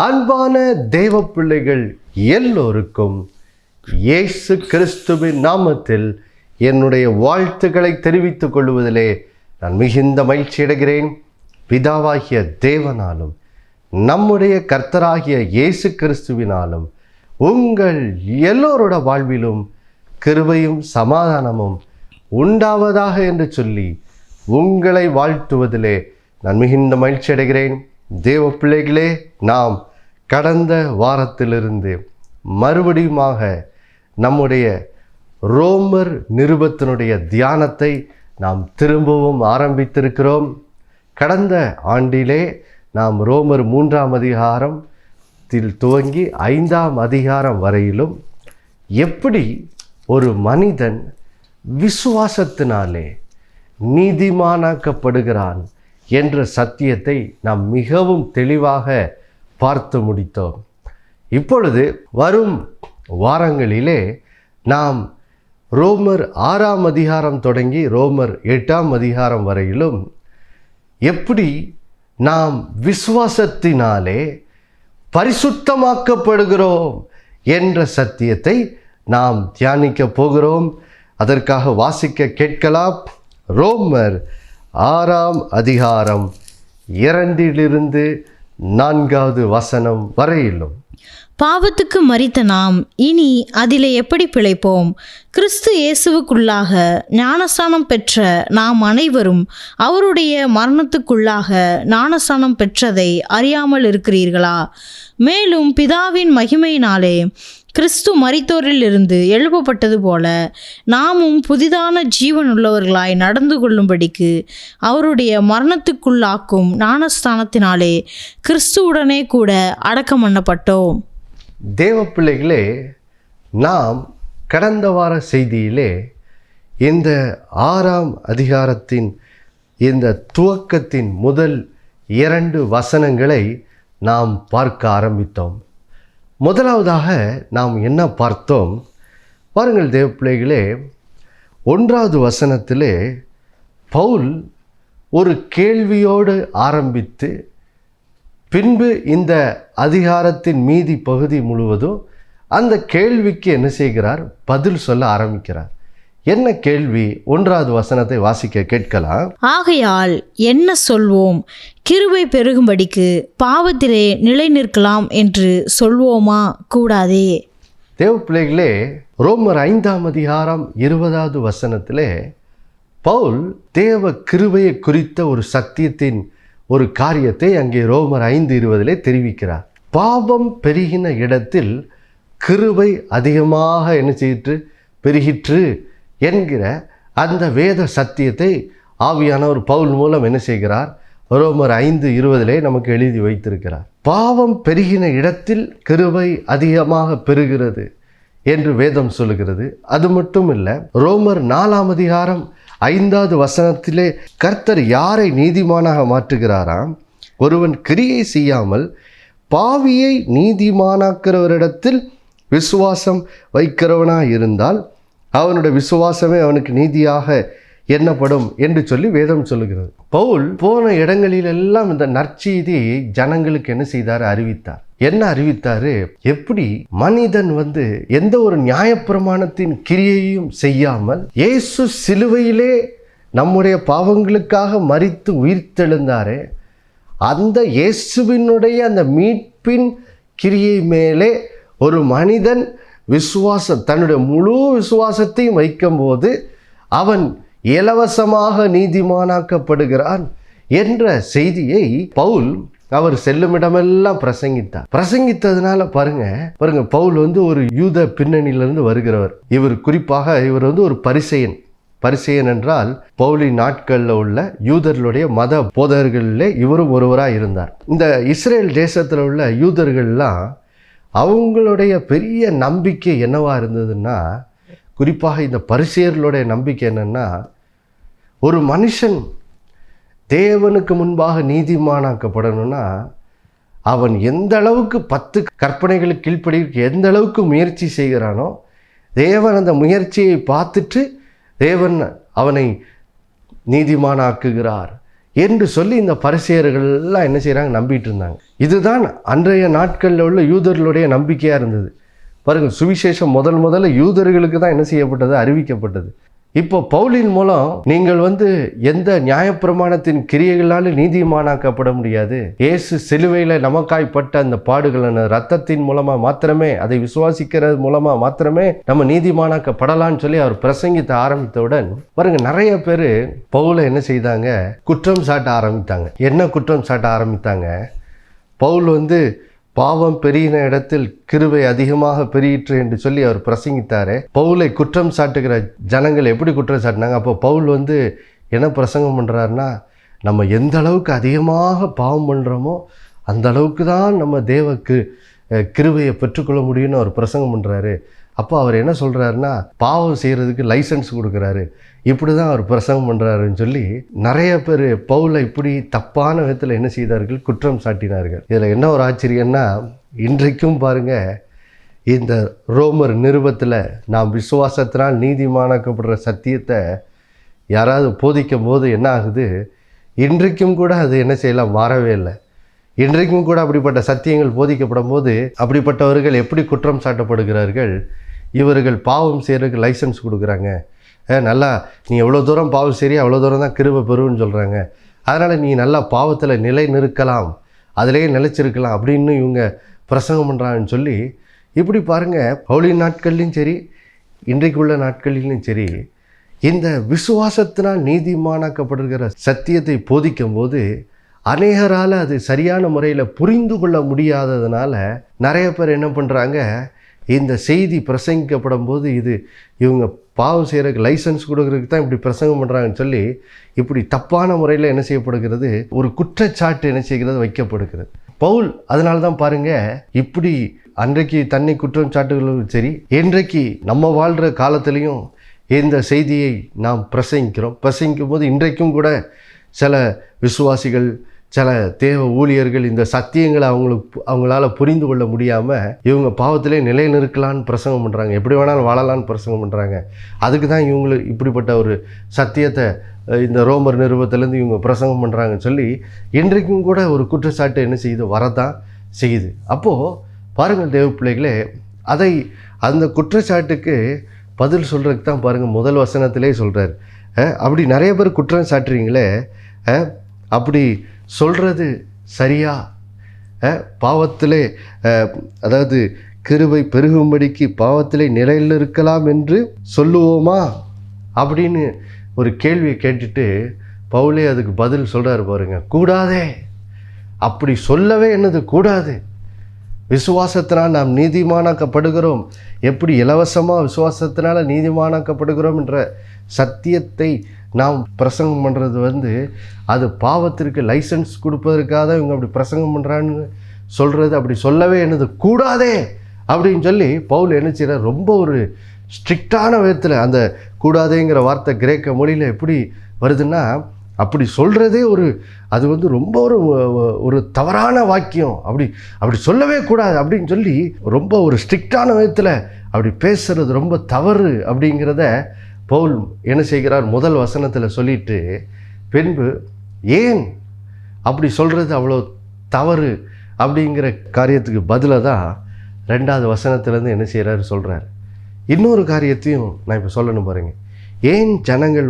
அன்பான தேவ பிள்ளைகள் எல்லோருக்கும் இயேசு கிறிஸ்துவின் நாமத்தில் என்னுடைய வாழ்த்துக்களை தெரிவித்துக் கொள்வதிலே நான் மிகுந்த மகிழ்ச்சி அடைகிறேன். பிதாவாகிய தேவனாலும் நம்முடைய கர்த்தராகிய இயேசு கிறிஸ்துவினாலும் உங்கள் எல்லோரோட வாழ்விலும் கிருபையும் சமாதானமும் உண்டாவதாக என்று சொல்லி உங்களை வாழ்த்துவதிலே நான் மிகுந்த மகிழ்ச்சி அடைகிறேன். தேவ பிள்ளைகளே, நாம் கடந்த வாரத்திலிருந்து மறுபடியுமாக நம்முடைய ரோமர் நிருபத்தினுடைய தியானத்தை நாம் திரும்பவும் ஆரம்பித்திருக்கிறோம். கடந்த ஆண்டிலே நாம் ரோமர் 3ஆம் அதிகாரத்தில் துவங்கி 5ஆம் அதிகாரம் வரையிலும் எப்படி ஒரு மனிதன் விசுவாசத்தினாலே நீதிமானாக்கப்படுகிறான் என்ற சத்தியத்தை நாம் மிகவும் தெளிவாக பார்த்து முடித்தோம். இப்பொழுது வரும் வாரங்களிலே நாம் ரோமர் 6ஆம் அதிகாரம் தொடங்கி ரோமர் 8ஆம் அதிகாரம் வரையிலும் எப்படி நாம் விசுவாசத்தினாலே பரிசுத்தமாக்கப்படுகிறோம் என்ற சத்தியத்தை நாம் தியானிக்க போகிறோம். அதற்காக வாசிக்க கேட்கலாம். ரோமர் 6ஆம் அதிகாரம் 2 4 வசனம் வரையிலும். பாவத்துக்கு மரித்த நாம் இனி அதிலே எப்படி பிழைப்போம்? கிறிஸ்து இயேசுவுக்குள்ளாக ஞானஸ்நானம் பெற்ற நாம் அனைவரும் அவருடைய மரணத்துக்குள்ளாக ஞானஸ்நானம் பெற்றதை அறியாமல் இருக்கிறீர்களா? மேலும் பிதாவின் மகிமையினாலே கிறிஸ்து மரித்தோரிலிருந்து எழுப்பப்பட்டது போல நாமும் புதிதான ஜீவனுள்ளவர்களாய் நடந்து கொள்ளும்படிக்கு அவருடைய மரணத்துக்குள்ளாக்கும் ஞானஸ்தானத்தினாலே கிறிஸ்துவுடனே கூட அடக்கம் பண்ணப்பட்டோம். தேவ பிள்ளைகளே, நாம் கடந்த வார செய்தியிலே இந்த 6ஆம் அதிகாரத்தின் இந்த துவக்கத்தின் முதல் 2 வசனங்களை நாம் பார்க்க ஆரம்பித்தோம். முதலாவதாக நாம் என்ன பார்த்தோம் பாருங்கள் தேவ பிள்ளைகளே. 1வது வசனத்திலே பவுல் ஒரு கேள்வியோடு ஆரம்பித்து பின்பு இந்த அதிகாரத்தின் மீதி பகுதி முழுவதும் அந்த கேள்விக்கு என்ன செய்கிறார்? பதில் சொல்ல ஆரம்பிக்கிறார். என்ன கேள்வி? 1வது வசனத்தை வாசிக்க கேட்கலாம். ஆகையால் என்ன சொல்வோம்? கிருபை பெருகும்படிக்கு பாவத்திலே நிலை நிற்கலாம் என்று சொல்வோமா? கூடாதே. தேவ பிள்ளைகளே, ரோமர் 5ஆம் அதிகாரம் 20வது வசனத்திலே பவுல் தேவ கிருபையை குறித்த ஒரு சத்தியத்தின் ஒரு காரியத்தை அங்கே ரோமர் 5:20 தெரிவிக்கிறார். பாவம் பெருகின இடத்தில் கிருபை அதிகமாக என்ன செய்யிற்று? பெருகிற்று என்கிற அந்த வேத சத்தியத்தை ஆவியானவர் பவுல் மூலம் என்ன செய்கிறார்? ரோமர் 5:20 நமக்கு எழுதி வைத்திருக்கிறார். பாவம் பெருகின இடத்தில் கிருபை அதிகமாக பெருகிறது என்று வேதம் சொல்லுகிறது. அது மட்டும் இல்லை, ரோமர் 4ஆம் அதிகாரம் 5வது வசனத்திலே கர்த்தர் யாரை நீதிமானாக மாற்றுகிறாராம்? ஒருவன் கிரியை செய்யாமல் பாவியை நீதிமானாக்கிறவரிடத்தில் விசுவாசம் வைக்கிறவனாக இருந்தால் அவனுடைய விசுவாசமே அவனுக்கு நீதியாக எண்ணப்படும் என்று சொல்லி வேதம் சொல்லுகிறது. பவுல் போன இடங்களிலெல்லாம் இந்த நற்செய்தியை ஜனங்களுக்கு என்ன செய்தார்? அறிவித்தார். என்ன அறிவித்தாரு? எப்படி மனிதன் எந்த ஒரு நியாயப்பிரமாணத்தின் கிரியையும் செய்யாமல் இயேசு சிலுவையிலே நம்முடைய பாவங்களுக்காக மரித்து உயிர்த்தெழுந்தாரே, அந்த இயேசுவினுடைய அந்த மீட்பின் கிரியை மேலே ஒரு மனிதன் தன்னுடைய முழு விசுவாசத்தையும் வைக்கும்போது அவன் இலவசமாக நீதிமானாக்கப்படுகிறான் என்ற செய்தியை பவுல் அவர் செல்லுமிடமெல்லாம் பிரசங்கித்ததுனால பாருங்க பவுல் ஒரு யூத பின்னணியிலிருந்து வருகிறவர். குறிப்பாக இவர் ஒரு பரிசேயன் என்றால் பவுலின் நாட்களில் உள்ள யூதர்களுடைய மத போதகர்களிலே இவரும் ஒருவராக இருந்தார். இந்த இஸ்ரேல் தேசத்தில் உள்ள யூதர்கள்லாம் அவங்களுடைய பெரிய நம்பிக்கை என்னவா இருந்ததுன்னா, குறிப்பாக இந்த பரிசேயர்களுடைய நம்பிக்கை என்னன்னா, ஒரு மனுஷன் தேவனுக்கு முன்பாக நீதிமானாக்கப்படணும்னா அவன் எந்த அளவுக்கு 10 கற்பனைகளுக்கு கீழ்ப்படிக்கு எந்த அளவுக்கு முயற்சி செய்கிறானோ தேவன் அந்த முயற்சியை பார்த்துட்டு தேவன் அவனை நீதிமானாக்குகிறார் என்று சொல்லி இந்த பரிசேயர்கள்லாம் என்ன செய்கிறாங்க, நம்பிட்டு இருந்தாங்க. இதுதான் அன்றைய நாட்களில் உள்ள யூதர்களுடைய நம்பிக்கையாக இருந்தது. பாருங்கள், சுவிசேஷம் முதல்ல யூதர்களுக்கு தான் என்ன செய்யப்பட்டது, அறிவிக்கப்பட்டது. இப்போ பவுலின் மூலம் நீங்கள் எந்த நியாயப்பிரமாணத்தின் கிரியைகளால் நீதிமானாக்கப்பட முடியாது. இயேசு சிலுவையில் நமக்காய்ப்பட்ட அந்த பாடுகள் ரத்தத்தின் மூலமாக மாத்திரமே, அதை விசுவாசிக்கிறது மூலமாக மாத்திரமே நம்ம நீதிமானாக்கப்படலான்னு சொல்லி அவர் பிரசங்கித்த ஆரம்பித்தவுடன் பாருங்க, நிறைய பேர் பவுலை என்ன செய்தாங்க, குற்றம் சாட்ட ஆரம்பித்தாங்க. என்ன குற்றம் சாட்ட ஆரம்பித்தாங்க? பவுல் பாவம் பெருகின இடத்தில் கிருபை அதிகமாக பெருகிற்று என்று சொல்லி அவர் பிரசங்கித்தாரே. பவுலை குற்றம் சாட்டுகிற ஜனங்கள் எப்படி குற்றம் சாட்டினாங்க? அப்போ பவுல் என்ன பிரசங்கம் பண்ணுறாருன்னா, நம்ம எந்த அளவுக்கு அதிகமாக பாவம் பண்ணுறோமோ அந்த அளவுக்கு தான் நம்ம தேவக்கு கிருபையை பெற்றுக்கொள்ள முடியும்னு அவர் பிரசங்கம் பண்ணுறாரு. அப்போ அவர் என்ன சொல்கிறாருன்னா, பாவம் செய்கிறதுக்கு லைசன்ஸ் கொடுக்குறாரு. இப்படி தான் அவர் பிரசங்கம் பண்ணுறாருன்னு சொல்லி நிறைய பேர் பவுலை இப்படி தப்பான விதத்தில் என்ன செய்தார்கள், குற்றம் சாட்டினார்கள். இதில் என்ன ஒரு ஆச்சரியன்னா, இன்றைக்கும் பாருங்கள், இந்த ரோமர் நிருபத்தில் நாம் விசுவாசத்தினால் நீதிமானாக்கப்படுற சத்தியத்தை யாராவது போதிக்கும் போது என்ன ஆகுது, இன்றைக்கும் கூட அது என்ன செய்யலாம், மாறவே இல்லை. இன்றைக்கும் கூட அப்படிப்பட்ட சத்தியங்கள் போதிக்கப்படும் போது அப்படிப்பட்டவர்கள் எப்படி குற்றம் சாட்டப்படுகிறார்கள்? இவர்கள் பாவம் செய்கிறதுக்கு லைசன்ஸ் கொடுக்குறாங்க. நல்லா நீ எவ்வளோ தூரம் பாவம் செய்றியா அவ்வளோ தூரம் தான் கிருபை பெறுன்னு சொல்கிறாங்க. அதனால் நீ நல்லா பாவத்தில் நிலை நிற்கலாம், அதிலேயே நிலைச்சிருக்கலாம் அப்படின்னு இவங்க பிரசங்கம் பண்ணுறாங்கன்னு சொல்லி இப்படி பாருங்கள், பவுலின் நாட்கள்லையும் சரி இன்றைக்கு உள்ள நாட்களிலும் சரி இந்த விசுவாசத்தினால் நீதிமானாக்கப்படுகிற சத்தியத்தை போதிக்கும் போது அநேகரால் அது சரியான முறையில் புரிந்து கொள்ள முடியாததுனால நிறைய பேர் என்ன பண்ணுறாங்க, இந்த செய்தி பிரசங்கிக்கப்படும் போது இது இவங்க பாவம் செய்கிறதுக்கு லைசன்ஸ் கொடுக்கறதுக்கு தான் இப்படி பிரசங்கம் பண்ணுறாங்கன்னு சொல்லி இப்படி தப்பான முறையில் என்ன செய்யப்படுகிறது, ஒரு குற்றச்சாட்டு என்ன செய்கிறது, வைக்கப்படுகிறது. பவுல் அதனால தான் பாருங்கள், இப்படி அன்றைக்கு தன்னை குற்றம் சாட்டுகளும் சரி, இன்றைக்கு நம்ம வாழ்கிற காலத்துலேயும் இந்த செய்தியை நாம் பிரசங்கிக்கும் போது இன்றைக்கும் கூட சில விசுவாசிகள், சில தேவ ஊழியர்கள் இந்த சத்தியங்களை அவங்களால புரிந்து கொள்ள முடியாமல் இவங்க பாவத்திலே நிலை நிற்கலான்னு பிரசங்கம் பண்ணுறாங்க, எப்படி வேணாலும் வாழலான்னு பிரசங்கம் பண்ணுறாங்க. அதுக்கு தான் இவங்களுக்கு இப்படிப்பட்ட ஒரு சத்தியத்தை இந்த ரோமர் நிருபத்திலேருந்து இவங்க பிரசங்கம் பண்ணுறாங்கன்னு சொல்லி இன்றைக்கும் கூட ஒரு குற்றச்சாட்டு என்ன செய்யுது, வரதான் செய்யுது. அப்போது பாருங்கள் தேவ பிள்ளைகளே, அந்த குற்றச்சாட்டுக்கு பதில் சொல்கிறதுக்கு தான் பாருங்கள் முதல் வசனத்திலே சொல்கிறார். அப்படி நிறைய பேர் குற்றம் சாட்டுறீங்களே, அப்படி சொல்கிறது சரியா? பாவத்திலே அதாவது கிருபை பெருகும்படிக்கு பாவத்திலே நிலையில் இருக்கலாம் என்று சொல்லுவோமா அப்படின்னு ஒரு கேள்வியை கேட்டுட்டு பவுலே அதுக்கு பதில் சொல்கிறார் பாருங்க, கூடாதே, அப்படி சொல்லவே என்னது கூடாது. விசுவாசத்தினால் நாம் நீதிமானாக்கப்படுகிறோம். எப்படி இலவசமாக விசுவாசத்தினால நீதிமானாக்கப்படுகிறோம் என்ற சத்தியத்தை நாம் பிரசங்கம் பண்ணுறது அது பாவத்திற்கு லைசன்ஸ் கொடுப்பதற்காக தான் இவங்க அப்படி பிரசங்கம் பண்ணுறான்னு சொல்கிறது, அப்படி சொல்லவே என்னது கூடாதே அப்படின்னு சொல்லி பவுல் என்ன செய்கிறார், ரொம்ப ஒரு ஸ்ட்ரிக்டான விதத்தில். அந்த கூடாதேங்கிற வார்த்தை கிரேக்க மொழியில் எப்படி வருதுன்னா, அப்படி சொல்கிறதே அது ரொம்ப ஒரு தவறான வாக்கியம், அப்படி சொல்லவே கூடாது அப்படின்னு சொல்லி ரொம்ப ஒரு ஸ்ட்ரிக்டான விதத்தில் அப்படி பேசுகிறது ரொம்ப தவறு அப்படிங்கிறத பவுல் என்ன செய்கிறார், முதல் வசனத்தில் சொல்லிட்டு பின்பு ஏன் அப்படி சொல்கிறது அவ்வளோ தவறு அப்படிங்கிற காரியத்துக்கு பதிலாக தான் ரெண்டாவது வசனத்துலேருந்து என்ன செய்கிறாரு சொல்கிறார். இன்னொரு காரியத்தையும் நான் இப்போ சொல்லணும் பாருங்க. ஏன் ஜனங்கள்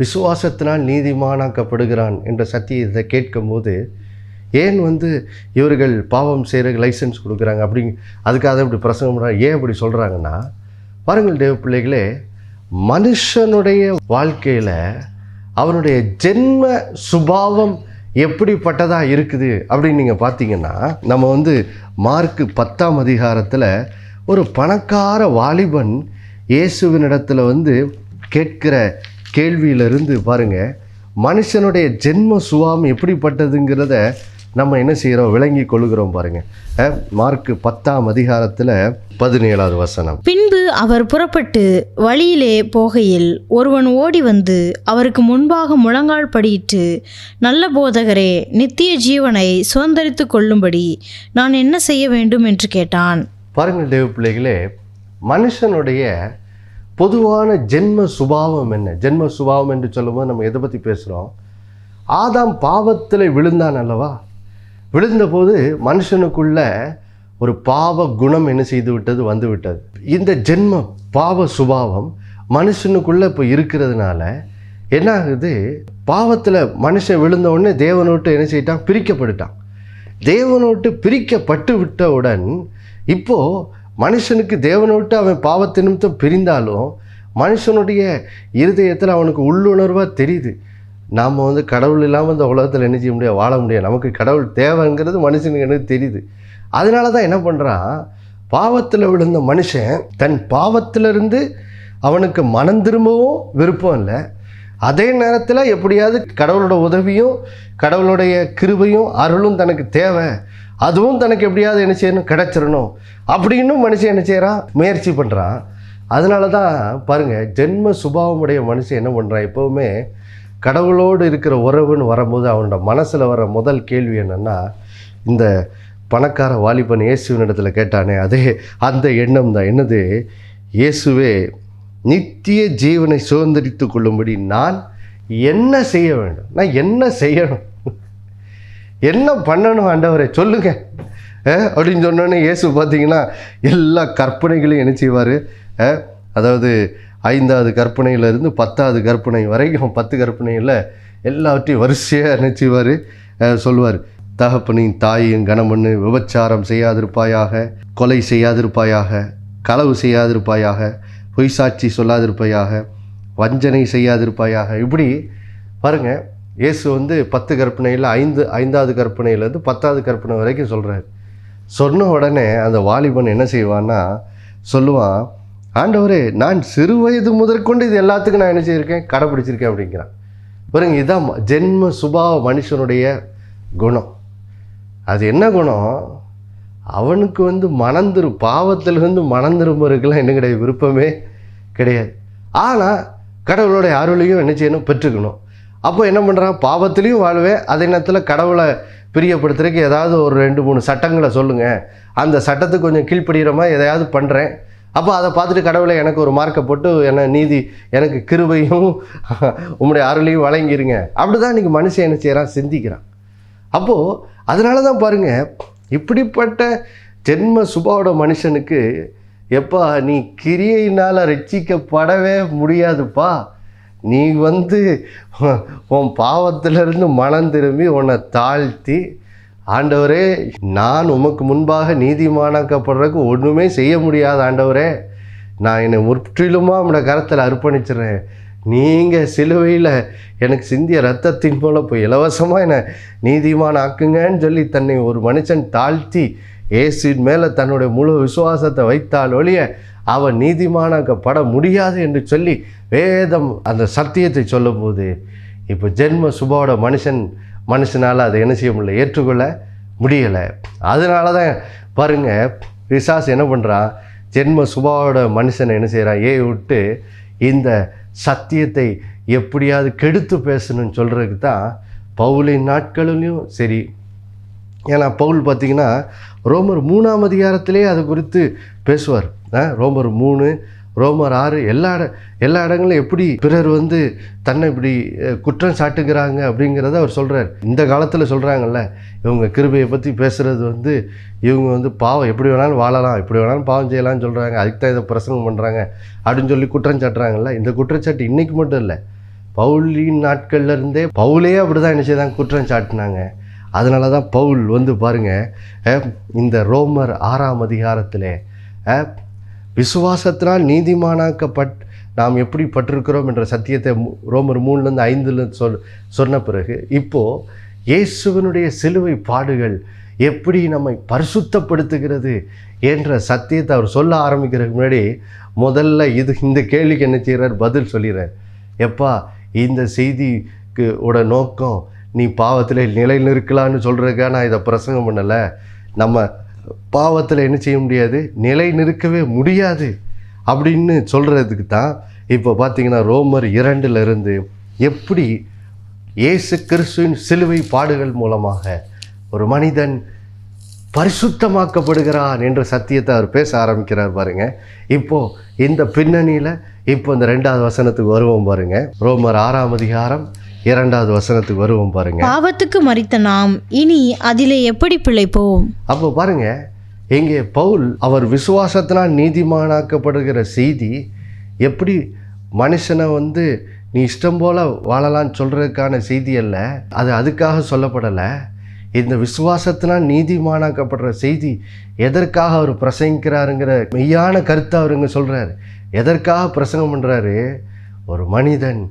விசுவாசத்தினால் நீதிமானாக்கப்படுகிறான் என்ற சத்தியத்தை கேட்கும் போது ஏன் இவர்கள் பாவம் செய்கிற லைசன்ஸ் கொடுக்குறாங்க அதுக்காக இப்படி பிரசங்கம் பண்ணுறாங்க, ஏன் இப்படி சொல்கிறாங்கன்னா பாருங்கள் தேவ பிள்ளைகளே, மனுஷனுடைய வாழ்க்கையில் அவனுடைய ஜென்ம சுபாவம் எப்படிப்பட்டதாக இருக்குது அப்படின்னு நீங்கள் பார்த்தீங்கன்னா, நம்ம மார்க்கு 10ஆம் அதிகாரத்தில் ஒரு பணக்கார வாலிபன் இயேசுவினிடத்தில் கேட்கிற கேள்வியிலிருந்து பாருங்கள், மனுஷனுடைய ஜென்ம சுபாவம் எப்படிப்பட்டதுங்கிறத நம்ம என்ன செய்கிறோம், விளங்கி கொள்ளுகிறோம் பாருங்கள். மார்க்கு 10ஆம் அதிகாரத்தில் 17வது வசனம். பின்பு அவர் புறப்பட்டு வழியிலே போகையில் ஒருவன் ஓடி வந்து அவருக்கு முன்பாக முழங்கால் படியிட்டு, நல்ல போதகரே, நித்திய ஜீவனை சுதந்தரித்து கொள்ளும்படி நான் என்ன செய்ய வேண்டும் என்று கேட்டான். பாருங்கள் தேவ பிள்ளைகளே, மனுஷனுடைய பொதுவான ஜென்ம சுபாவம் என்ன? ஜென்ம சுபாவம் என்று சொல்லும்போது நம்ம எதை பற்றி பேசுகிறோம்? ஆதாம் பாவத்தில் விழுந்தான் அல்லவா? விழுந்தபோது மனுஷனுக்குள்ள ஒரு பாவ குணம் என்ன செய்து விட்டது, வந்து விட்டது. இந்த ஜென்ம பாவ சுபாவம் மனுஷனுக்குள்ளே இப்போ இருக்கிறதுனால என்ன ஆகுது, பாவத்தில் மனுஷன் விழுந்த உடனே தேவனோட்டு என்ன செய்யிட்டான், பிரிக்கப்பட்டுட்டான். தேவனோட்டு பிரிக்கப்பட்டு விட்டவுடன் இப்போது மனுஷனுக்கு தேவனோட்டு அவன் பாவத்து நிமித்தம் பிரிந்தாலும் மனுஷனுடைய இருதயத்தில் அவனுக்கு உள்ளுணர்வாக தெரியுது, நாம் கடவுள் இல்லாமல் இந்த உலகத்தில் என்ன செய்ய முடியாது, வாழ முடியாது, நமக்கு கடவுள் தேவைங்கிறது மனுஷனுக்கு எனக்கு தெரியுது. அதனால தான் என்ன பண்ணுறான், பாவத்தில் விழுந்த மனுஷன் தன் பாவத்திலிருந்து அவனுக்கு மனம் திரும்பவும் விருப்பம் இல்லை, அதே நேரத்தில் எப்படியாவது கடவுளோட உதவியும் கடவுளுடைய கிருபையும் அருளும் தனக்கு தேவை, அதுவும் தனக்கு எப்படியாவது என்ன செய்யணும், கிடைச்சிடணும் அப்படின்னு மனுஷன் என்ன செய்கிறான், முயற்சி பண்ணுறான். அதனால தான் பாருங்கள், ஜென்ம சுபாவமுடைய மனுஷன் என்ன பண்ணுறான், எப்போவுமே கடவுளோடு இருக்கிற உறவுன்னு வரும்போது அவனோட மனசில் வர முதல் கேள்வி என்னென்னா, இந்த பணக்கார வாலிபன் இயேசுவினிடத்தில் கேட்டானே அதே அந்த எண்ணம் தான். என்னது, இயேசுவே நித்திய ஜீவனை சுதந்திரித்து கொள்ளும்படி நான் என்ன செய்ய வேண்டும், நான் என்ன செய்யணும், என்ன பண்ணணும் ஆண்டவரே சொல்லுங்க அப்படின்னு சொன்னோன்னே இயேசு பார்த்தீங்கன்னா எல்லா கற்பனைகளையும் என்ன செய்வார், அதாவது 5வது கற்பனையிலிருந்து 10வது கற்பனை வரைக்கும் 10 கற்பனையில் எல்லாவற்றையும் வரிசையாக என்ன செய்வார், சொல்லுவார். தகப்பனையும் தாயையும் கனமண்ணு, விபச்சாரம் செய்யாதிருப்பாயாக, கொலை செய்யாதிருப்பாயாக, களவு செய்யாதிருப்பாயாக, பொய் சாட்சி சொல்லாதிருப்பாயாக, வஞ்சனை செய்யாதிருப்பாயாக. இப்படி பாருங்கள், இயேசு 10 கற்பனையில் 5வது கற்பனையிலேருந்து 10வது கற்பனை வரைக்கும் சொல்கிறார். சொன்ன உடனே அந்த வாலிபன் என்ன செய்வான்னா சொல்லுவான், ஆண்டவரே நான் சிறு வயது முதற்கொண்டு இது எல்லாத்துக்கும் நான் என்ன செய்திருக்கேன், கடைப்பிடிச்சிருக்கேன் அப்படிங்கிறான். பாருங்க, இதுதான் ஜென்ம சுபாவ மனுஷனுடைய குணம். அது என்ன குணம், அவனுக்கு பாவத்திலிருந்து மனம் திரும்புறதுக்கெல்லாம் என்ன கிடையாது, விருப்பமே கிடையாது. ஆனால் கடவுளுடைய அருளையும் என்ன செய்யணும், பெற்றுக்கணும். அப்போ என்ன பண்ணுறான், பாவத்திலையும் வாழ்வேன், அதே நேரத்தில் கடவுளை பிரியப்படுத்துறதுக்கு ஏதாவது ஒரு 2-3 சட்டங்களை சொல்லுங்கள், அந்த சட்டத்துக்கு கொஞ்சம் கீழ்ப்படுகிற மாதிரி எதையாவது பண்ணுறேன், அப்போ அதை பார்த்துட்டு கடவுளை எனக்கு ஒரு மார்க்கை போட்டு என்ன நீதி, எனக்கு கிருபையும் உம்முடைய அருளையும் வழங்கிருங்க. அப்படி தான் இன்றைக்கி மனுஷன் என்ன செய்கிறான், சிந்திக்கிறான். அப்போது அதனால தான் பாருங்கள், இப்படிப்பட்ட ஜென்ம சுபாவோட மனுஷனுக்கு எப்பா நீ கிரியையினால் ரட்சிக்கப்படவே முடியாதுப்பா, நீ உன் பாவத்திலிருந்து மனம் திரும்பி உன்னை தாழ்த்தி, ஆண்டவரே நான் உமக்கு முன்பாக நீதிமானாக்கப்படுறதுக்கு ஒன்றுமே செய்ய முடியாது ஆண்டவரே, நான் என்னை முற்றிலுமாக உங்களோட கரத்தில் அர்ப்பணிச்சிடுறேன், நீங்கள் சிலுவையில் எனக்கு சிந்திய ரத்தத்தின் மூலம் போய் இலவசமாக என்னை நீதிமான் ஆக்குங்கன்னு சொல்லி தன்னை ஒரு மனுஷன் தாழ்த்தி இயேசுவின் மேலே தன்னுடைய முழு விசுவாசத்தை வைத்தால் ஒழிய அவன் நீதிமானாக்கப்பட முடியாது என்று சொல்லி வேதம் அந்த சத்தியத்தை சொல்லும்போது, இப்போ ஜென்ம சுபாவோட மனுஷனால் அதை என்ன செய்ய முடியல, ஏற்றுக்கொள்ள முடியலை. அதனால தான் பாருங்கள், பிசாசு என்ன பண்ணுறான், ஜென்ம சுபாவோட மனுஷனை என்ன செய்கிறான், விட்டு இந்த சத்தியத்தை எப்படியாவது கெடுத்து பேசணும்னு சொல்கிறதுக்கு தான் பவுலின் நாட்களிலையும் சரி. ஏன்னா பவுல் பார்த்திங்கன்னா ரோமர் 3ஆம் அதிகாரத்திலே அது குறித்து பேசுவார். ரோமர் 3, ரோமர் 6 எல்லா இடங்களும் எப்படி பிறர் தன்னை இப்படி குற்றம் சாட்டுகிறாங்க அப்படிங்கிறத அவர் சொல்கிறார். இந்த காலத்தில் சொல்கிறாங்கல்ல, இவங்க கிருபையை பற்றி பேசுகிறது இவங்க பாவம் எப்படி வேணாலும் வாழலாம், எப்படி வேணாலும் பாவம் செய்யலாம்னு சொல்கிறாங்க, அதுக்கு தான் இதை பிரசங்கம் பண்ணுறாங்க அப்படின்னு சொல்லி குற்றம் சாட்டுறாங்கல்ல. இந்த குற்றச்சாட்டு இன்றைக்கி மட்டும் இல்லை, பவுலின் நாட்கள்லேருந்தே பவுலே அப்படி தான் என்ன செய்தாங்க, குற்றம் சாட்டினாங்க. அதனால தான் பவுல் பாருங்கள், இந்த ரோமர் 6ஆம் அதிகாரத்தில் விசுவாசத்தினால் நாம் எப்படி பட்டிருக்கிறோம் என்ற சத்தியத்தை ரோமர் 3லேருந்து 5 சொன்ன பிறகு இப்போது இயேசுவினுடைய சிலுவை பாடுகள் எப்படி நம்மை பரிசுத்தப்படுத்துகிறது என்ற சத்தியத்தை அவர் சொல்ல ஆரம்பிக்கிறதுக்கு முன்னாடி முதல்ல இந்த கேள்விக்கு என்ன செய்கிறார், பதில் சொல்லிடுறார். எப்பா இந்த செய்திக்கு நோக்கம் நீ பாவத்தில் நிலை நிற்கலான்னு சொல்கிறதுக்காக நான் இதை பிரசங்கம் பண்ணலை. நம்ம பாவத்தில் என்ன செய்ய முடியாது, நிலை நிற்கவே முடியாது அப்படின்னு சொல்கிறதுக்கு தான் இப்போ பார்த்திங்கன்னா ரோமர் 2 எப்படி இயேசு கிறிஸ்துவின் சிலுவை பாடுகள் மூலமாக ஒரு மனிதன் பரிசுத்தமாக்கப்படுகிறான் என்ற சத்தியத்தை அவர் பேச ஆரம்பிக்கிறார் பாருங்கள். இப்போது இந்த பின்னணியில் இப்போ இந்த 2வது வசனத்துக்கு வருவோம் பாருங்கள். ரோமர் 6ஆம் அதிகாரம் 2வது வசனத்துக்கு வருவோம் பாருங்க. பாவத்துக்கு மரித்த நாம் இனி அதிலே எப்படி பிழைப்போம்? அப்போ பாருங்க, இங்கே பவுல் அவர் விசுவாசத்தினால் நீதிமானாக்கப்படுகிற செய்தி எப்படி மனுஷனை நீ இஷ்டம் போல் வாழலான்னு சொல்கிறதுக்கான செய்தி அல்ல, அது அதுக்காக சொல்லப்படலை. இந்த விசுவாசத்தினால் நீதிமானாக்கப்படுற செய்தி எதற்காக அவர் பிரசங்கிக்கிறாருங்கிற மெய்யான கருத்தை அவருங்க சொல்கிறாரு. எதற்காக பிரசங்கம் பண்ணுறாரு? ஒரு மனிதன்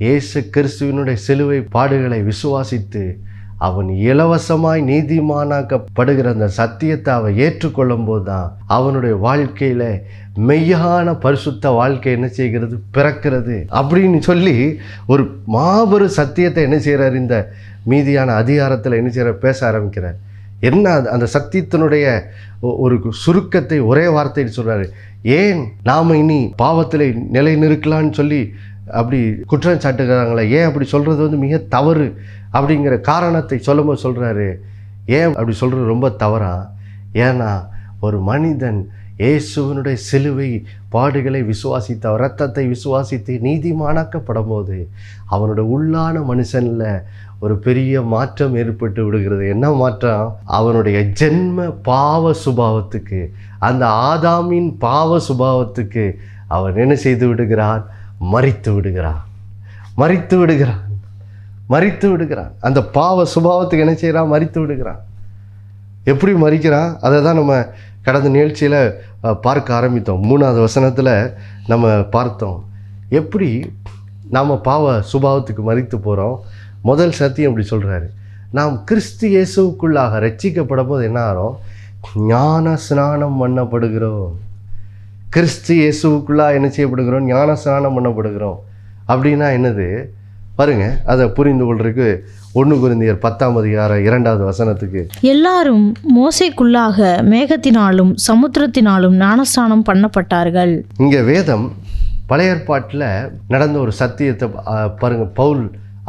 இயேசு கிறிஸ்துவினுடைய சிலுவை பாடுகளை விசுவாசித்து அவன் இலவசமாய் நீதிமானாக்கப்படுகிற அந்த சத்தியத்தை அவன் ஏற்றுக்கொள்ளும் போது தான் அவனுடைய வாழ்க்கையில் மெய்யான பரிசுத்த வாழ்க்கை என்ன செய்கிறது? பிறக்கிறது அப்படின்னு சொல்லி ஒரு மாபெரும் சத்தியத்தை என்ன செய்கிறார்? இந்த மீதியான அதிகாரத்தில் என்ன செய்கிறார்? பேச ஆரம்பிக்கிறார். என்ன அந்த சத்தியத்தினுடைய ஒரு சுருக்கத்தை ஒரே வார்த்தையில் சொல்கிறாரு. ஏன் நாம் இனி பாவத்தில் நிலை நிற்கலான்னு சொல்லி அப்படி குற்றம் சாட்டுகிறாங்களே, ஏன் அப்படி சொல்கிறது மிக தவறு அப்படிங்கிற காரணத்தை சொல்லும்போது சொல்கிறாரு. ஏன் அப்படி சொல்கிறது ரொம்ப தவறா? ஏன்னா ஒரு மனிதன் இயேசுவினுடைய சிலுவை பாடுகளை விசுவாசித்து அவர் இரத்தத்தை விசுவாசித்து நீதிமானாக்கப்படும் போது அவனுடைய உள்ளான மனுஷனில் ஒரு பெரிய மாற்றம் ஏற்பட்டு விடுகிறது. என்ன மாற்றம்? அவனுடைய ஜென்ம பாவ சுபாவத்துக்கு, அந்த ஆதாமின் பாவ சுபாவத்துக்கு அவன் என்ன செய்து விடுகிறான்? மரித்து விடுகிறான். மரித்து விடுகிறான். மரித்து விடுகிறான். அந்த பாவ சுபாவத்துக்கு என்ன செய்கிறான்? மரித்து விடுகிறான். எப்படி மரிக்கிறான்? அதை தான் நம்ம கடந்த நிகழ்ச்சியில் பார்க்க ஆரம்பித்தோம். 3வது வசனத்தில் நம்ம பார்த்தோம் எப்படி நாம் பாவ சுபாவத்துக்கு மரித்து போகிறோம். முதல் சத்தியம் இப்படி சொல்கிறாரு. நாம் கிறிஸ்து இயேசுக்குள்ளாக ரட்சிக்கப்படும் போது என்ன ஆகிறோம்? ஞான ஸ்நானம் பண்ணப்படுகிறோம். கிறிஸ்து இயேசுக்குள்ளாக என்ன செய்யப்படுகிறோம்? ஞான ஸ்நானம் பண்ணப்படுகிறோம். அப்படின்னா என்னது பாருங்க, அதை புரிந்து கொள்றதுக்கு 1 கொரிந்தியர் 10ஆம் அதிகாரம் 2வது வசனத்துக்கு, எல்லாரும் மோசேக்குள்ளாக மேகத்தினாலும் சமுத்திரத்தினாலும் ஞானஸ்நானம் பண்ணப்பட்டார்கள். இங்கே வேதம் பழைய ஏற்பாட்டில் நடந்த ஒரு சத்தியத்தை பாருங்க, பவுல்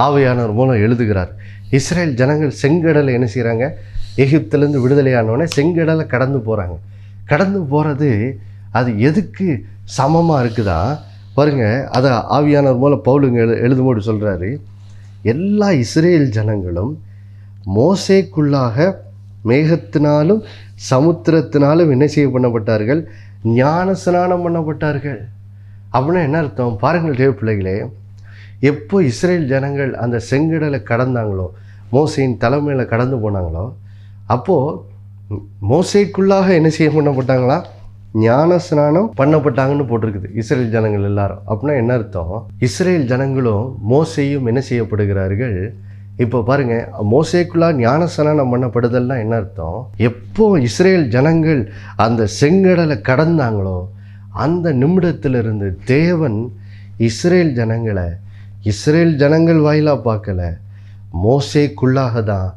ஆவியானவர் மூலம் எழுதுகிறார். இஸ்ரேல் ஜனங்கள் செங்கடலை என்ன செய்கிறாங்க? எகிப்திலேருந்து விடுதலையானவனே செங்கடலை கடந்து போகிறாங்க. கடந்து போகிறது அது எதுக்கு சமமாக இருக்குதா பாருங்க. அதை ஆவியானவர் மூலம் பவுலுங்க எழுதும்போது சொல்கிறாரு. எல்லா இஸ்ரேல் ஜனங்களும் மோசேக்குள்ளாக மேகத்தினாலும் சமுத்திரத்தினாலும் என்ன செய்ய பண்ணப்பட்டார்கள்? ஞான ஸ்நானம் பண்ணப்பட்டார்கள். அப்படின்னா என்ன அர்த்தம் பாருங்கள் தேவ பிள்ளைகளே. எப்போ இஸ்ரேல் ஜனங்கள் அந்த செங்கடலை கடந்தாங்களோ, மோசையின் தலைமையில் கடந்து போனாங்களோ, அப்போது மோசைக்குள்ளாக என்ன செய்ய பண்ணப்பட்டாங்களா? ஞான ஸ்நானம் பண்ணப்பட்டாங்கன்னு போட்டிருக்குது இஸ்ரேல் ஜனங்கள் எல்லாரும். அப்படின்னா என்ன அர்த்தம்? இஸ்ரேல் ஜனங்களும் மோசையும் என்ன செய்யப்படுகிறார்கள்? இப்போ பாருங்க, மோசேக்குள்ளாக ஞான ஸ்நானம் பண்ணப்படுதல்னா என்ன அர்த்தம்? எப்போ இஸ்ரேல் ஜனங்கள் அந்த செங்கடலை கடந்தாங்களோ அந்த நிமிடத்திலிருந்து தேவன் இஸ்ரேல் ஜனங்கள் வாயிலாக பார்க்கல, மோசேக்குள்ளாக தான்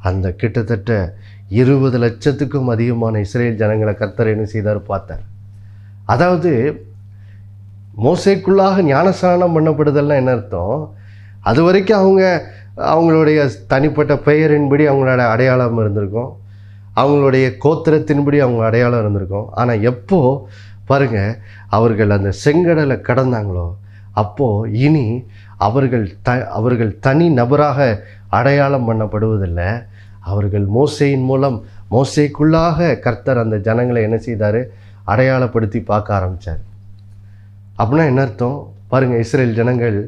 அந்த கிட்டத்தட்ட 20 லட்சத்துக்கும் அதிகமான இஸ்ரேல் ஜனங்களை கர்த்தர் என்ன செய்தார்? பார்த்தார். அதாவது மோசேக்குள்ளாக ஞானஸ்நானம் பண்ணப்படுதல்னா என்ன அர்த்தம்? அது வரைக்கும் அவங்களுடைய தனிப்பட்ட பெயரின்படி அவங்களோட அடையாளம் இருந்திருக்கும், அவங்களுடைய கோத்திரத்தின்படி அவங்க அடையாளம் இருந்திருக்கும். ஆனால் எப்போ பாருங்கள் அவர்கள் அந்த செங்கடலை கடந்தாங்களோ அப்போது இனி அவர்கள் தனி நபராக அடையாளம் பண்ணப்படுவதில்லை. அவர்கள் மோசேயின் மூலம் மோசேக்குள்ளாக கர்த்தர் அந்த ஜனங்களை என்ன செய்தார்? அடையாளப்படுத்தி பார்க்க ஆரம்பித்தார். அப்படின்னா என்ன அர்த்தம் பாருங்கள். இஸ்ரேல் ஜனங்கள்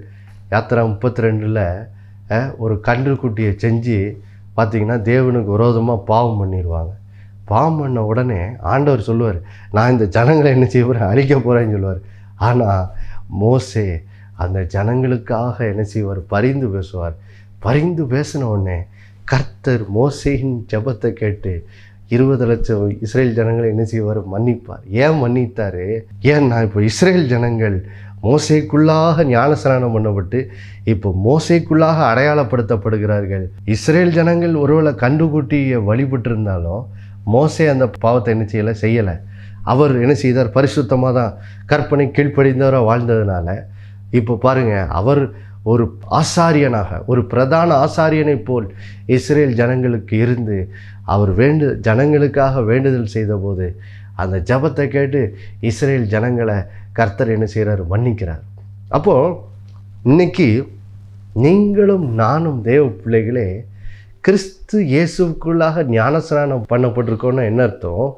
யாத்திரா 32ல் ஒரு கன்றுக்குட்டியை செஞ்சு பார்த்திங்கன்னா தேவனுக்கு விரோதமாக பாவம் பண்ணிடுவாங்க. பாவம் பண்ண உடனே ஆண்டவர் சொல்லுவார், நான் இந்த ஜனங்களை என்ன செய்ய போகிறேன்? அழிக்க போகிறேன்னு சொல்லுவார். ஆனால் மோசே அந்த ஜனங்களுக்காக என்ன செய்வார்? பரிந்து பேசுவார். பரிந்து பேசின உடனே கர்த்தர் மோசேயின் ஜெபத்தை கேட்டு 20 லட்சம் இஸ்ரேல் ஜனங்களை என்ன செய்வார்? மன்னிப்பார். ஏன் மன்னித்தார்? ஏன்னா இப்போ இஸ்ரேல் ஜனங்கள் மோசேக்குள்ளாக ஞானஸ்நானம் பண்ணப்பட்டு இப்போ மோசேக்குள்ளாக அடையாளப்படுத்தப்படுகிறார்கள். இஸ்ரேல் ஜனங்கள் ஒருவேளை கண்டுகுட்டியை வழிபட்டிருந்தாலும் மோசே அந்த பாவத்தை என்ன செய்யலை. அவர் என்ன செய்தார்? பரிசுத்தமாக தான் கற்பனை கீழ்ப்படிந்தவராக வாழ்ந்ததுனால இப்போ பாருங்கள், அவர் ஒரு ஆசாரியனாக, ஒரு பிரதான ஆசாரியனை போல் இஸ்ரேல் ஜனங்களுக்கு இருந்து அவர் ஜனங்களுக்காக வேண்டுதல் செய்தபோது அந்த ஜபத்தை கேட்டு இஸ்ரேல் ஜனங்களை கர்த்தர் என்ன செய்கிறார்? மன்னிக்கிறார். அப்போது இன்னைக்கு நீங்களும் நானும் தேவ பிள்ளைகளே கிறிஸ்து இயேசுக்குள்ளாக ஞானஸ்நானம் பண்ணப்பட்டிருக்கோன்னு என்ன அர்த்தம்?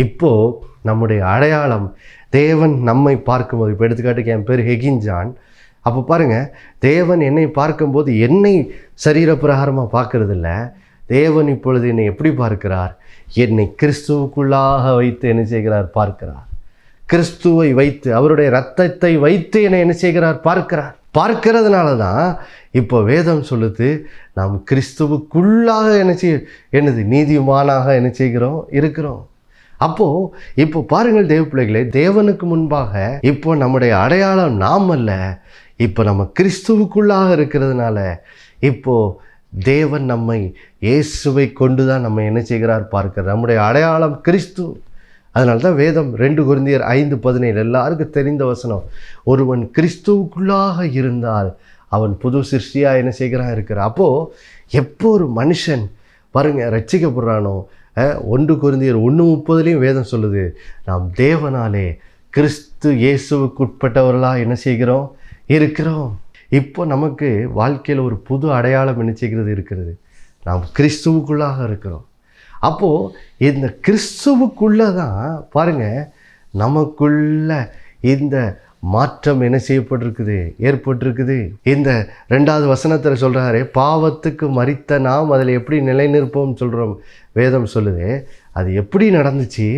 இப்போது நம்முடைய அடையாளம் தேவன் நம்மை பார்க்கும்போது, இப்போ எடுத்துக்காட்டுக்கு என் பேர் ஹெகின்ஜான், அப்போ பாருங்கள், தேவன் என்னை பார்க்கும்போது என்னை சரீரப்பிரகாரமாக பார்க்கறதில்ல, தேவன் இப்பொழுது என்னை எப்படி பார்க்கிறார்? என்னை கிறிஸ்துவுக்குள்ளாக வைத்து என்ன செய்கிறார்? பார்க்கிறார். கிறிஸ்துவை வைத்து, அவருடைய இரத்தத்தை வைத்து என்னை என்ன செய்கிறார்? பார்க்கிறார். பார்க்கிறதுனால தான் இப்போ வேதம் சொல்லுது, நாம் கிறிஸ்துவுக்குள்ளாக என்னது நீதிமானாக என்ன செய்கிறோம்? இருக்கிறோம். அப்போது இப்போ பாருங்கள் தேவ பிள்ளைகளே, தேவனுக்கு முன்பாக இப்போ நம்முடைய அடையாளம் நாம் அல்ல, இப்போ நம்ம கிறிஸ்துவுக்குள்ளாக இருக்கிறதுனால இப்போது தேவன் நம்மை இயேசுவை கொண்டு தான் நம்ம என்ன செய்கிறார்? பார்க்கிறார். நம்முடைய அடையாளம் கிறிஸ்து. அதனால தான் வேதம் 2 கொரிந்தியர் 5:17 எல்லாருக்கும் தெரிந்த வசனம், ஒருவன் கிறிஸ்துவுக்குள்ளாக இருந்தால் அவன் புது சிருஷ்டியாக என்ன செய்கிறான்? இருக்கிறான். அப்போது எப்போ ஒரு மனுஷன் பாருங்கள் ரட்சிக்கப்படுறானோ, 1 கொரிந்தியர் 1:30 வேதம் சொல்லுது, நாம் தேவனாலே கிறிஸ்து இயேசுவுக்கு உட்பட்டவர்களாக என்ன செய்கிறோம்? இருக்கிறோம். இப்போ நமக்கு வாழ்க்கையில் ஒரு புது அடையாளம் என்ன செய்கிறது? இருக்கிறது. நாம் கிறிஸ்துவுக்குள்ளாக இருக்கிறோம். அப்போது இந்த கிறிஸ்துவுக்குள்ளே தான் பாருங்கள் நமக்குள்ள இந்த மாற்றம் என்ன செய்யப்பட்டிருக்குது? ஏற்பட்டிருக்குது. இந்த 2வது வசனத்தில் சொல்கிறாரு, பாவத்துக்கு மரித்த நாம் அதில் எப்படி நிலை நிற்போம் சொல்கிறோம். வேதம் சொல்லுது, அது எப்படி நடந்துச்சு?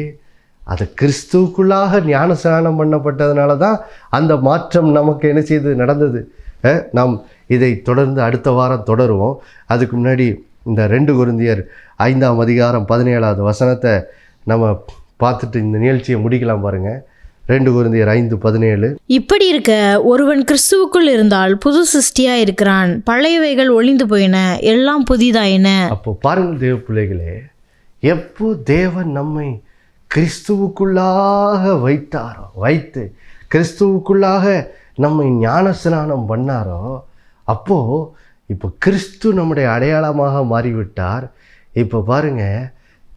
அது கிறிஸ்துவுக்குள்ளாக ஞானஸ்நானம் பண்ணப்பட்டதுனால தான் அந்த மாற்றம் நமக்கு என்ன செய்து நடந்தது. நாம் இதை தொடர்ந்து அடுத்த வாரம் தொடருவோம். அதுக்கு முன்னாடி இந்த 2 கொரிந்தியர் 5:17 வசனத்தை நம்ம பார்த்துட்டு இந்த நிகழ்ச்சியை முடிக்கலாம். பாருங்கள், 2 கொரிந்தியர் 5:17. இப்படி இருக்க ஒருவன் கிறிஸ்துவுக்குள் இருந்தால் புது சிருஷ்டியாக இருக்கிறான், பழையவைகள் ஒளிந்து போயின, எல்லாம் புதிதாயின. அப்போ பாருங்கள் தேவ பிள்ளைகளே, எப்போ தேவன் நம்மை கிறிஸ்துவுக்குள்ளாக வைத்து கிறிஸ்துவுக்குள்ளாக நம்மை ஞானஸ்நானம் பண்ணாரோ, அப்போது இப்போ கிறிஸ்து நம்முடைய அடையாளமாக மாறிவிட்டார். இப்போ பாருங்கள்,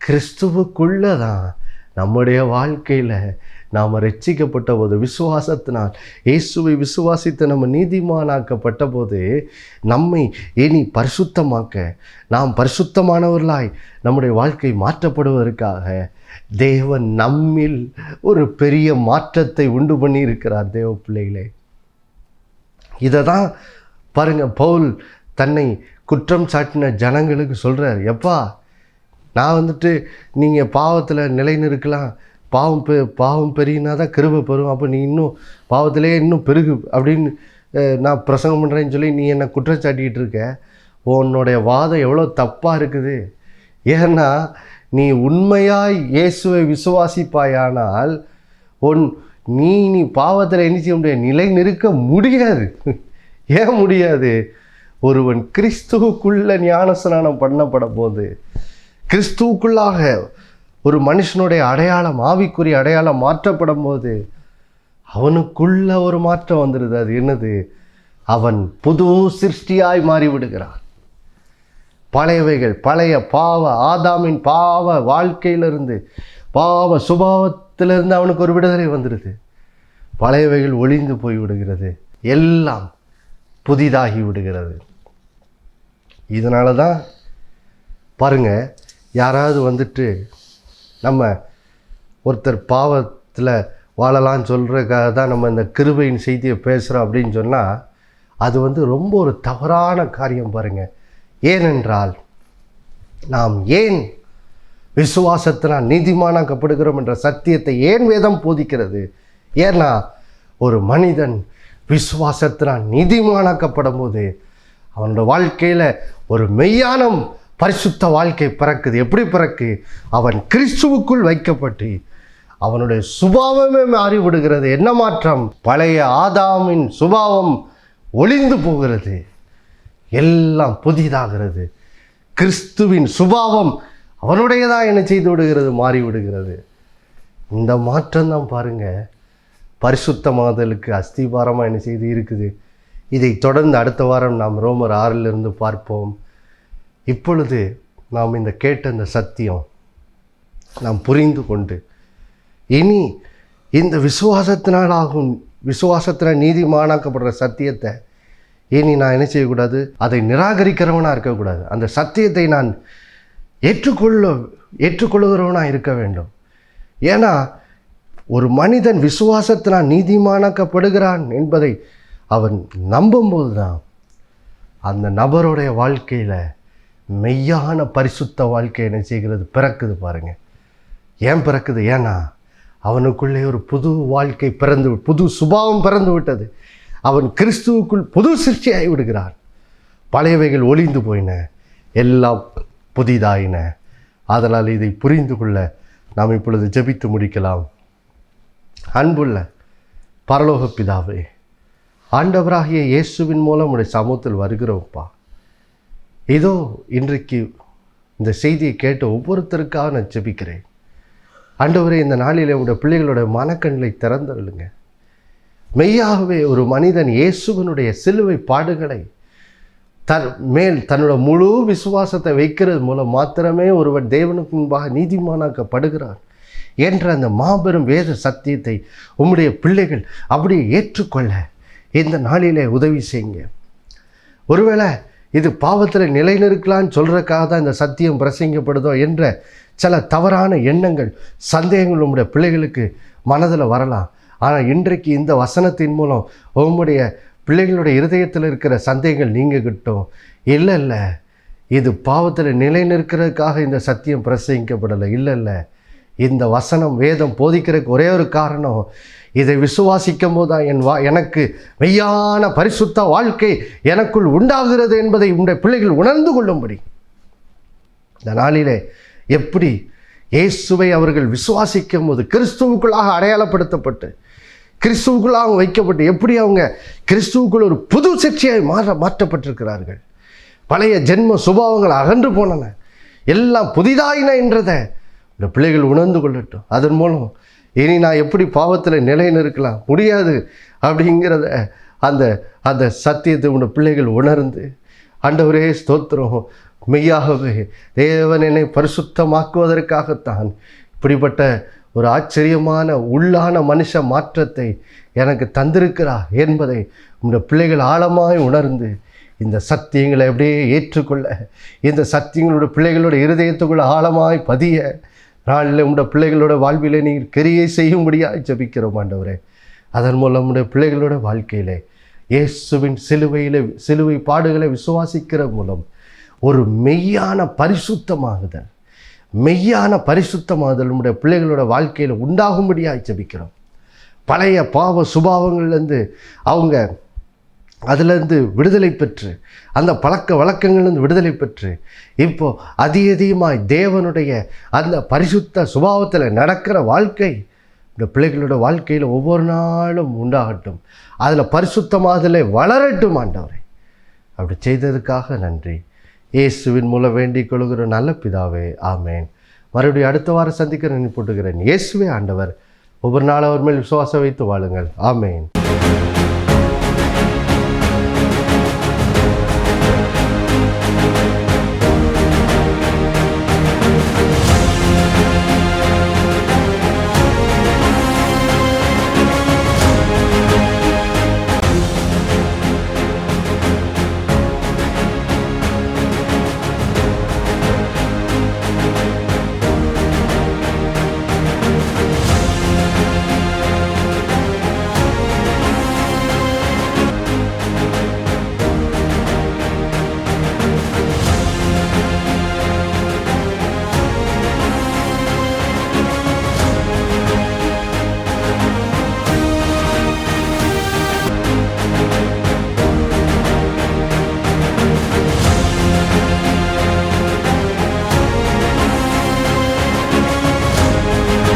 கிறிஸ்துவுக்குள்ளே தான் நம்முடைய வாழ்க்கையில் நாம் ரட்சிக்கப்பட்ட போது, விசுவாசத்தினால் இயேசுவை விசுவாசித்து நம்ம நீதிமானாக்கப்பட்ட போது, நம்மை இனி பரிசுத்தமாக்க, நாம் பரிசுத்தமானவர்களாய் நம்முடைய வாழ்க்கை மாற்றப்படுவதற்காக தேவன் நம்மில் ஒரு பெரிய மாற்றத்தை உண்டு பண்ணி இருக்கிறார். தேவ பிள்ளைகளே, இதை தான் பாருங்கள் பவுல் தன்னை குற்றம் சாட்டின ஜனங்களுக்கு சொல்கிறார். எப்பா, நான் நீங்கள் பாவத்தில் நிலைன்னு இருக்கலாம், பாவம் பெருகினா தான் கிருபை பெறும், அப்போ நீ இன்னும் பாவத்திலே இன்னும் பெருகு அப்படின்னு நான் பிரசங்கம் பண்ணுறேன்னு சொல்லி நீ என்னை குற்றம் சாட்டிக்கிட்டு இருக்க. உன்னுடைய வாதம் எவ்வளோ தப்பாக இருக்குது. ஏன்னா நீ உண்மையாய் இயேசுவை விசுவாசிப்பாயானால் நீ பாவத்தில் என்ன செய்ய முடியாது? நிலை நிற்க முடியாது. ஏன் முடியாது? ஒருவன் கிறிஸ்துவுக்குள்ள ஞானஸ்நானம் பண்ணப்பட போது, கிறிஸ்துவுக்குள்ளாக ஒரு மனுஷனுடைய அடையாளம், ஆவிக்குரிய அடையாளம் மாற்றப்படும் போது அவனுக்குள்ள ஒரு மாற்றம் வந்துடுது. அது என்னது? அவன் புது சிருஷ்டியாய் மாறிவிடுகிறான். பழையவைகள், பழைய பாவ ஆதாமின் பாவ வாழ்க்கையிலிருந்து, பாவ சுபாவத்திலிருந்து அவனுக்கு ஒரு விடுதலை வந்துடுது. பழையவைகள் ஒளிந்து போய் விடுகிறது, எல்லாம் புதிதாகி விடுகிறது. இதனால தான் பாருங்கள், யாராவது நம்ம ஒருத்தர் பாவத்தில் வாழலான்னு சொல்கிறதுக்காக தான் நம்ம இந்த கிருபையின் செய்தியை பேசுகிறோம் அப்படின்னு சொன்னால் அது ரொம்ப ஒரு தவறான காரியம். பாருங்கள், ஏனென்றால் நாம் ஏன் விசுவாசத்தினால் நீதிமானாக்கப்படுகிறோம் என்ற சத்தியத்தை ஏன் வேதம் போதிக்கிறது? ஏன்னா ஒரு மனிதன் விசுவாசத்தினால் நீதிமானாக்கப்படும் போது அவனோட வாழ்க்கையில் ஒரு மெய்யான பரிசுத்த வாழ்க்கை பிறக்குது. எப்படி பிறக்கு? அவன் கிறிஸ்துவுக்குள் வைக்கப்பட்டு அவனுடைய சுபாவமே மாறிவிடுகிறது. என்ன மாற்றம்? பழைய ஆதாமின் சுபாவம் ஒளிந்து போகிறது, எல்லாம் புதிதாகிறது. கிறிஸ்துவின் சுபாவம் அவனுடையதாக என்ன செய்து விடுகிறது? மாறிவிடுகிறது. இந்த மாற்றம் தான் பாருங்கள் பரிசுத்தமாதலுக்கு அஸ்திபாரமாக என்ன செய்து இருக்குது. இதை தொடர்ந்து அடுத்த வாரம் நாம் ரோமர் 6 பார்ப்போம். இப்பொழுது நாம் இந்த கேட்ட இந்த சத்தியம் நாம் புரிந்து கொண்டு இனி இந்த விசுவாசத்தினால் நீதிமானாக்கப்படுற சத்தியத்தை இனி நான் என்ன செய்யக்கூடாது, அதை நிராகரிக்கிறவனாக இருக்கக்கூடாது. அந்த சத்தியத்தை நான் ஏற்றுக்கொள்ளுகிறவனாக இருக்க வேண்டும். ஏன்னா ஒரு மனிதன் விசுவாசத்தினால் நீதிமானாக்கப்படுகிறான் என்பதை அவன் நம்பும்போது தான் அந்த நபருடைய வாழ்க்கையில் மெய்யான பரிசுத்த வாழ்க்கை என்ன செய்கிறது, பிறக்குது. பாருங்கள், ஏன் பிறக்குது? ஏன்னா அவனுக்குள்ளே ஒரு புது வாழ்க்கை புது சுபாவம் பிறந்து விட்டது. அவன் கிறிஸ்துவுக்குள் புது சிருஷ்டியாகி விடுகிறான். பழையவைகள் ஒளிந்து போயின, எல்லாம் புதிதாயின. அதனால் இதை புரிந்து கொள்ள நாம் இப்பொழுது ஜெபித்து முடிக்கலாம். அன்புள்ள பரலோக பிதாவே, ஆண்டவராகிய இயேசுவின் மூலம் உடைய சமூகத்தில் வருகிறோம்ப்பா. இதோ இன்றைக்கு இந்த செய்தியை கேட்ட ஒவ்வொருத்தருக்காக நான் ஜெபிக்கிறேன். ஆண்டவரே, இந்த நாளில் உடைய பிள்ளைகளோட மனக்கண்களை திறந்தருளுங்க. மெய்யாகவே ஒரு மனிதன் இயேசுவினுடைய சிலுவை பாடுகளை தன்னோட முழு விசுவாசத்தை வைக்கிறது மூலம் மாத்திரமே ஒருவன் தேவனுக்கு முன்பாக நீதிமானாக்கப்படுகிறான் என்ற அந்த மாபெரும் வேத சத்தியத்தை உம்முடைய பிள்ளைகள் அப்படியே ஏற்றுக்கொள்ள இந்த நாளிலே உதவி செய்யுங்க. ஒருவேளை இது பாவத்தில் நிலைநிற்கலான்னு சொல்கிறதுக்காக தான் இந்த சத்தியம் பிரசங்கப்படுதோ என்ற சில தவறான எண்ணங்கள், சந்தேகங்கள் உம்முடைய பிள்ளைகளுக்கு மனதில் வரலாம். ஆனால் இன்றைக்கு இந்த வசனத்தின் மூலம் உம்முடைய பிள்ளைகளுடைய இருதயத்தில் இருக்கிற சந்தேகங்கள் நீங்கக்கிட்டோம். இல்லை, இது பாவத்தில் நிலை நிற்கிறதுக்காக இந்த சத்தியம் பிரசங்கிக்கப்படலை. இல்லை, இந்த வசனம் வேதம் போதிக்கிறதுக்கு ஒரே ஒரு காரணம், இதை விசுவாசிக்கும் போது தான் எனக்கு மெய்யான பரிசுத்த வாழ்க்கை எனக்குள் உண்டாகிறது என்பதை உங்களுடைய பிள்ளைகள் உணர்ந்து கொள்ளும்படி இந்த நாளிலே எப்படி இயேசுவை அவர்கள் விசுவாசிக்கும் போது கிறிஸ்துவுக்குள்ளாக அடையாளப்படுத்தப்பட்டு கிறிஸ்துவுக்குள்ளாக வைக்கப்பட்டு எப்படி அவங்க கிறிஸ்துவுக்குள் ஒரு புது சிற்சியாய் மாற்றப்பட்டிருக்கிறார்கள். பழைய ஜென்ம சுபாவங்கள் அகன்று போனன, எல்லாம் புதிதாயின என்றதை இந்த பிள்ளைகள் உணர்ந்து கொள்ளட்டும். அதன் மூலம் இனி நான் எப்படி பாவத்தில் நிலைநிற்கலாம் முடியாது அப்படிங்கிறத அந்த சத்தியத்தை உடைய பிள்ளைகள் உணர்ந்து, ஆண்டவரே ஸ்தோத்திரம், மெய்யாகவே தேவன் என்னை பரிசுத்தமாக்குவதற்காகத்தான் இப்படிப்பட்ட ஒரு ஆச்சரியமான உள்ளான மனுஷ மாற்றத்தை எனக்கு தந்திருக்கிறார் என்பதை உடைய பிள்ளைகள் ஆழமாய் உணர்ந்து இந்த சத்தியங்களை அப்படியே ஏற்றுக்கொள்ள, இந்த சத்தியங்களோட பிள்ளைகளோட இருதயத்துக்குள்ள ஆழமாய் பதிய நாளில் உடைய பிள்ளைகளோட வாழ்விலே நீர் கிரியை செய்யும்படியாக ஜெபிக்கிறோம் ஆண்டவரே. அதன் மூலம் உடைய பிள்ளைகளோட வாழ்க்கையிலே இயேசுவின் சிலுவை பாடுகளை விசுவாசிக்கிற மூலம் ஒரு மெய்யான பரிசுத்தமாகுதல் நம்முடைய பிள்ளைகளோட வாழ்க்கையில் உண்டாகும்படியாக ஜெபிக்கிறோம். பழைய பாவ சுபாவங்கள்லேருந்து அவங்க அதிலேருந்து விடுதலை பெற்று, அந்த பழக்க வழக்கங்கள்லேருந்து விடுதலை பெற்று, இப்போது அதிகமாய் தேவனுடைய அந்த பரிசுத்த சுபாவத்தில் நடக்கிற வாழ்க்கை இந்த பிள்ளைகளோட வாழ்க்கையில் ஒவ்வொரு நாளும் உண்டாகட்டும். அதில் பரிசுத்தமாதலை வளரட்டும் ஆண்டவரே. அப்படி செய்ததுக்காக நன்றி. இயேசுவின் மூலம் வேண்டிக் கொள்கிற நல்ல பிதாவே, ஆமேன். மறுபடியும் அடுத்த வாரம் சந்திக்க நினைப்பட்டுகிறேன். இயேசுவே ஆண்டவர். ஒவ்வொரு நாளும் அவர் மேல் விசுவாசம் வைத்து வாழுங்கள். ஆமேன்.